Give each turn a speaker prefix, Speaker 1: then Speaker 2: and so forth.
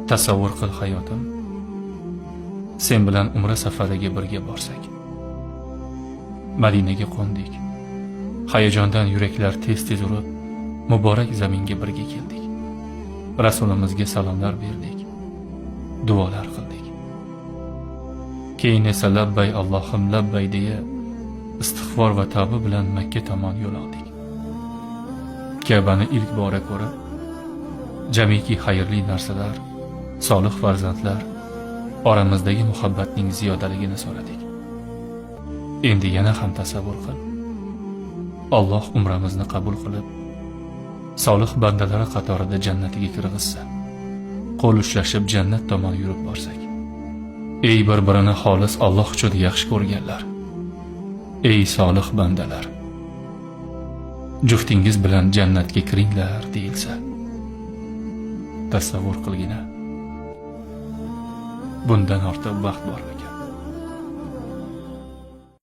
Speaker 1: Tasavvur qil hayotim, sen bilan umra safariga birga borsak. Madinaga qo'ndik. Hayajondan yuraklar tez-tez urib, muborak zaminga birga keldik. Rasulimizga salomlar berdik, duolar qildik. Keyin esa labbay Allohim labbay deya istig'for va tavba bilan Makka tomon yo'l oldik. Ka'bani ilk bora ko'rib, jamiki xayrli narsalar, solih farzandlar, oramizdagi muhabbatning ziyodaligini so'radik. Endi yana ham tasavvur qil. Alloh umramizni qabul qilib, solih bandalari qatorida jannatiga kirgizsa, qo'l ushlashib jannat tomon yurib borsak. Ey bir-birini xolis Alloh uchun yaxshi ko'rganlar, ey solih bandalar, juftingiz bilan jannatga kiringlar deyilsa, tasavvur qilgina. Bundan ortiq baxt bormi?